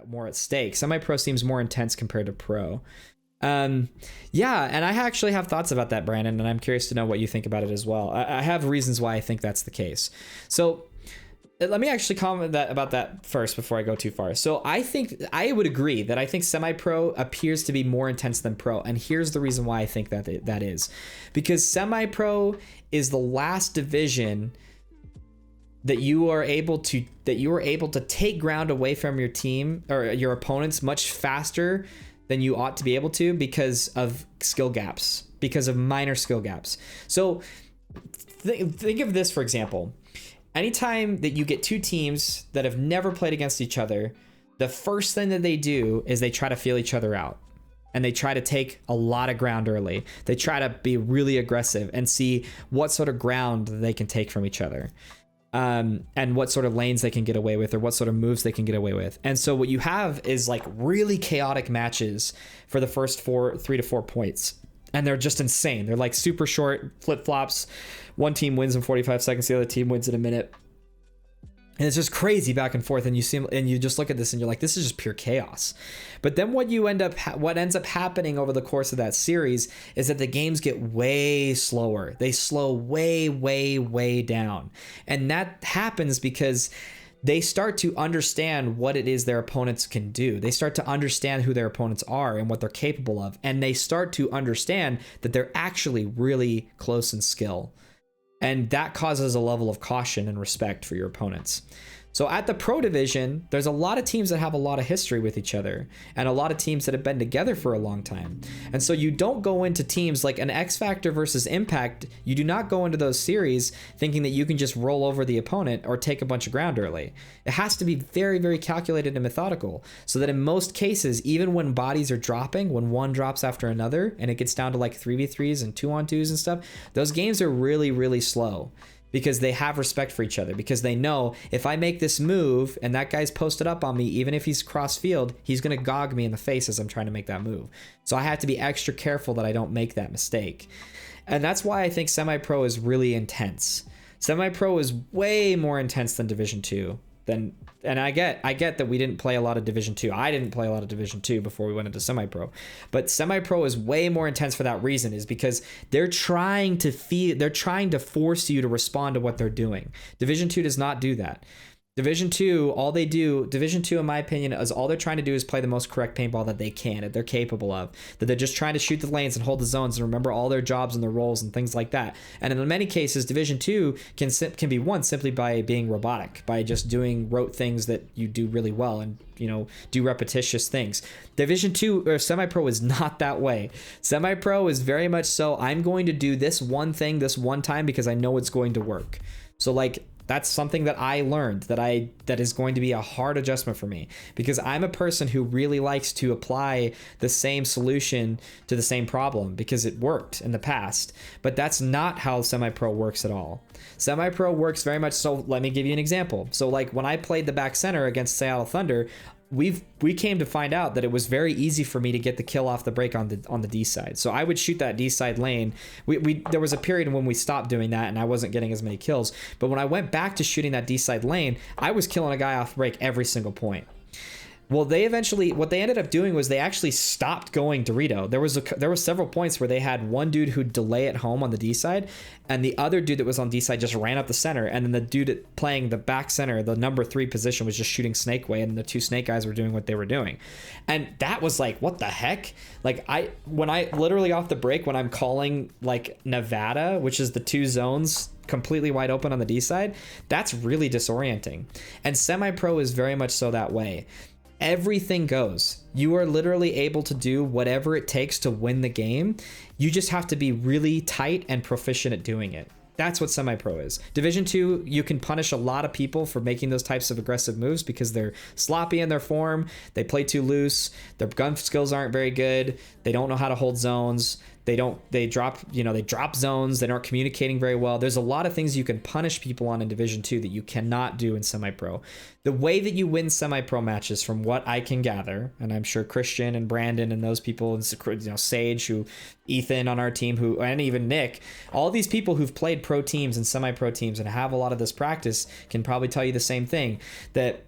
more at stake. Semi-pro seems more intense compared to pro. Yeah, and I actually have thoughts about that, Brandon, and I'm curious to know what you think about it as well. I have reasons why I think that's the case. So let me actually comment about that first before I go too far. So I think I would agree that I think semi-pro appears to be more intense than pro, and here's the reason why I think that is, because semi-pro is the last division that you are able to take ground away from your team or your opponents much faster than you ought to be able to because of skill gaps, because of minor skill gaps. So think of this, for example. Anytime that you get two teams that have never played against each other, the first thing that they do is they try to feel each other out. And they try to take a lot of ground early. They try to be really aggressive and see what sort of ground they can take from each other. And what sort of lanes they can get away with, or what sort of moves they can get away with. And so what you have is like really chaotic matches for the first 3 to 4 points. And they're just insane. They're like super short flip-flops. One team wins in 45 seconds, the other team wins in a minute. And it's just crazy back and forth. And you just look at this and you're like, this is just pure chaos. But then what ends up happening over the course of that series is that the games get way slower. They slow way, way, way down. And that happens because they start to understand what it is their opponents can do. They start to understand who their opponents are and what they're capable of. And they start to understand that they're actually really close in skill. And that causes a level of caution and respect for your opponents. So at the pro division, there's a lot of teams that have a lot of history with each other and a lot of teams that have been together for a long time. And so you don't go into teams like an X Factor versus Impact. You do not go into those series thinking that you can just roll over the opponent or take a bunch of ground early. It has to be very, very calculated and methodical, so that in most cases, even when bodies are dropping, when one drops after another and it gets down to like 3v3s and 2-on-2s and stuff, those games are really, really slow. Because they have respect for each other, because they know if I make this move and that guy's posted up on me, even if he's cross field, he's going to gog me in the face as I'm trying to make that move. So I have to be extra careful that I don't make that mistake. And that's why I think semi-pro is really intense. Semi-pro is way more intense than Division 2. And I get that we didn't play a lot of Division 2. I didn't play a lot of Division 2 before we went into semi-pro. But semi-pro is way more intense for that reason, is because they're trying to force you to respond to what they're doing. Division 2 does not do that. Division 2, Division 2, in my opinion, is all they're trying to do is play the most correct paintball that they can, that they're capable of, that they're just trying to shoot the lanes and hold the zones and remember all their jobs and their roles and things like that. And in many cases, Division 2 can be won simply by being robotic, by just doing rote things that you do really well and, do repetitious things. Division 2 or semi-pro is not that way. Semi-pro is very much so, I'm going to do this one thing this one time because I know it's going to work. So like, that's something that I learned that is going to be a hard adjustment for me, because I'm a person who really likes to apply the same solution to the same problem because it worked in the past. But that's not how semi-pro works at all. Semi-pro works very much so. Let me give you an example. So like when I played the back center against Seattle Thunder, we came to find out that it was very easy for me to get the kill off the break on the D side. So I would shoot that D side lane. There was a period when we stopped doing that and I wasn't getting as many kills. But when I went back to shooting that D side lane, I was killing a guy off break every single point. Well, what they ended up doing was they actually stopped going Dorito. There was several points where they had one dude who'd delay at home on the D side, and the other dude that was on D side just ran up the center, and then the dude playing the back center, the number 3 position, was just shooting snake way, and the 2 snake guys were doing what they were doing. And that was like, what the heck? Like when I literally off the break, when I'm calling like Nevada, which is the 2 zones completely wide open on the D side, that's really disorienting. And semi-pro is very much so that way. Everything goes. You are literally able to do whatever it takes to win the game. You just have to be really tight and proficient at doing it. That's what semi-pro is. Division 2, you can punish a lot of people for making those types of aggressive moves because they're sloppy in their form, they play too loose, their gun skills aren't very good, they don't know how to hold zones, they drop zones, they aren't communicating very well. There's a lot of things you can punish people on in Division 2 that you cannot do in semi-pro. The way that you win semi-pro matches, from what I can gather, and I'm sure Christian and Brandon and those people, and Sage, Ethan on our team, and even Nick, all these people who've played pro teams and semi-pro teams and have a lot of this practice can probably tell you the same thing, that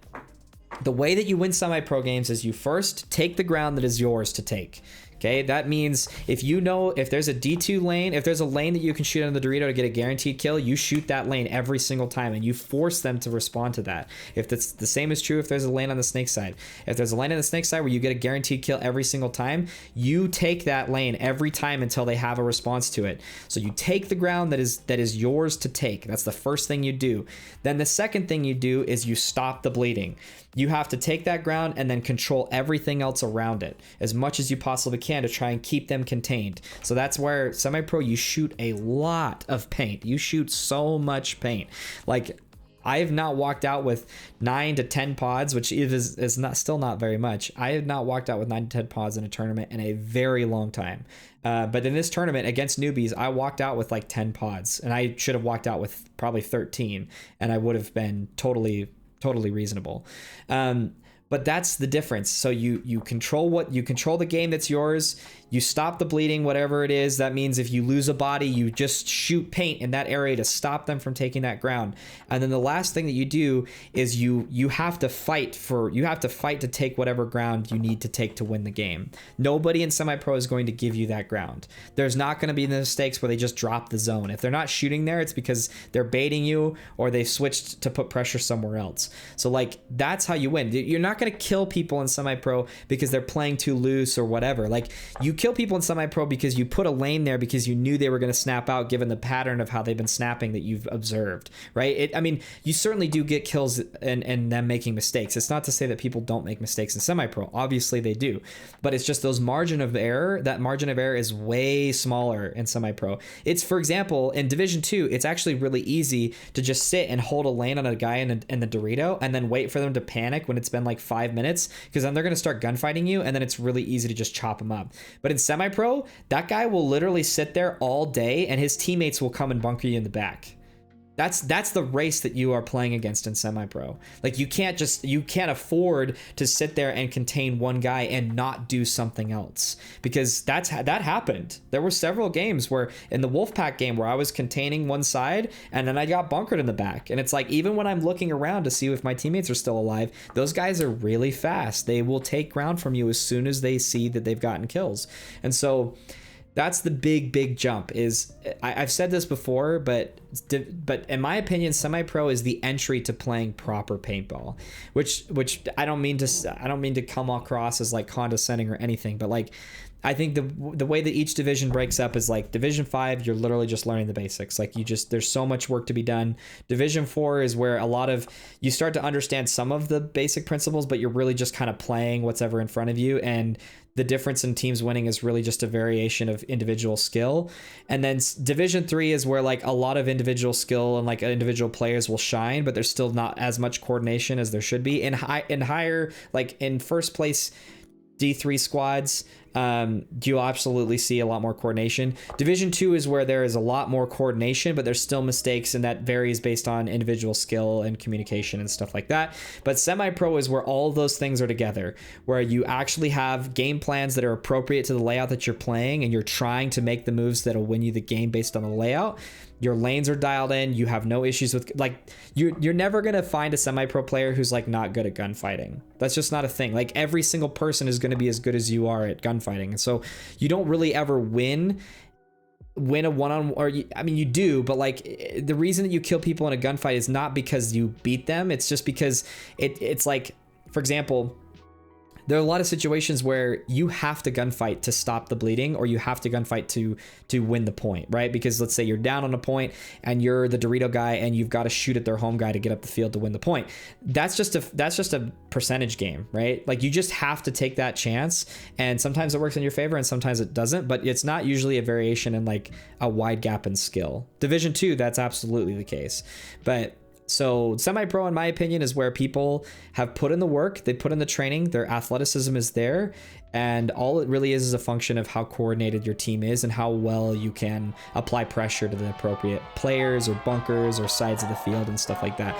The way that you win semi-pro games is you first take the ground that is yours to take. Okay, that means if there's a D2 lane, if there's a lane that you can shoot on the Dorito to get a guaranteed kill, you shoot that lane every single time and you force them to respond to that. If that's the same is true if there's a lane on the snake side. If there's a lane on the snake side where you get a guaranteed kill every single time, you take that lane every time until they have a response to it. So you take the ground that is yours to take. That's the first thing you do. Then the second thing you do is you stop the bleeding. You have to take that ground and then control everything else around it as much as you possibly can to try and keep them contained. So that's where semi-pro, you shoot a lot of paint. You shoot so much paint. Like, I have not walked out with 9 to 10 pods, which is not still not very much. I have not walked out with 9 to 10 pods in a tournament in a very long time. But in this tournament against newbies, I walked out with like 10 pods, and I should have walked out with probably 13, and I would have been totally reasonable. But that's the difference. So you control the game that's yours. You stop the bleeding, whatever it is. That means if you lose a body, you just shoot paint in that area to stop them from taking that ground. And then the last thing that you do is you have to fight to take whatever ground you need to take to win the game. Nobody in semi-pro is going to give you that ground. There's not going to be mistakes where they just drop the zone. If they're not shooting there, it's because they're baiting you or they've switched to put pressure somewhere else. So like, that's how you win. You're not going to kill people in semi-pro because they're playing too loose or whatever. Like, you kill people in semi-pro because you put a lane there because you knew they were going to snap out given the pattern of how they've been snapping that you've observed, right? I mean, you certainly do get kills and them making mistakes. It's not to say that people don't make mistakes in semi-pro. Obviously they do, but it's just that margin of error is way smaller in semi-pro. It's, for example, in Division 2, it's actually really easy to just sit and hold a lane on a guy in the Dorito and then wait for them to panic when it's been like 5 minutes, because then they're going to start gunfighting you, and then it's really easy to just chop them up. But in semi-pro, that guy will literally sit there all day and his teammates will come and bunker you in the back. That's the race that you are playing against in semi-pro. Like, you can't afford to sit there and contain one guy and not do something else, because that happened. There were several games where in the Wolfpack game where I was containing one side and then I got bunkered in the back. And it's like, even when I'm looking around to see if my teammates are still alive, those guys are really fast. They will take ground from you as soon as they see that they've gotten kills. And so that's the big jump. I've said this before, but in my opinion, semi-pro is the entry to playing proper paintball, which I don't mean to come across as like condescending or anything, but like, I think the way that each division breaks up is like Division 5, you're literally just learning the basics. Like, there's so much work to be done. Division 4 is where you start to understand some of the basic principles, but you're really just kind of playing what's ever in front of you. And the difference in teams winning is really just a variation of individual skill. And then Division 3 is where like a lot of individual skill and like individual players will shine, but there's still not as much coordination as there should be. In higher, like in first place D3 squads, you'll absolutely see a lot more coordination. Division 2 is where there is a lot more coordination, but there's still mistakes, and that varies based on individual skill and communication and stuff like that. But semi-pro is where all of those things are together, where you actually have game plans that are appropriate to the layout that you're playing, and you're trying to make the moves that'll win you the game based on the layout. Your lanes are dialed in. You have no issues with, like, you're never going to find a semi-pro player who's like not good at gunfighting. That's just not a thing. Like, every single person is going to be as good as you are at gunfighting. And so you don't really ever win a one-on-one, or you do, but like, the reason that you kill people in a gunfight is not because you beat them. It's just because it's like, for example, there are a lot of situations where you have to gunfight to stop the bleeding, or you have to gunfight to win the point, right? Because let's say you're down on a point and you're the Dorito guy and you've got to shoot at their home guy to get up the field to win the point. That's just a percentage game, right? Like, you just have to take that chance, and sometimes it works in your favor and sometimes it doesn't, but it's not usually a variation in like a wide gap in skill. Division 2, that's absolutely the case. But so semi-pro, in my opinion, is where people have put in the work, they put in the training, their athleticism is there, and all it really is a function of how coordinated your team is and how well you can apply pressure to the appropriate players or bunkers or sides of the field and stuff like that.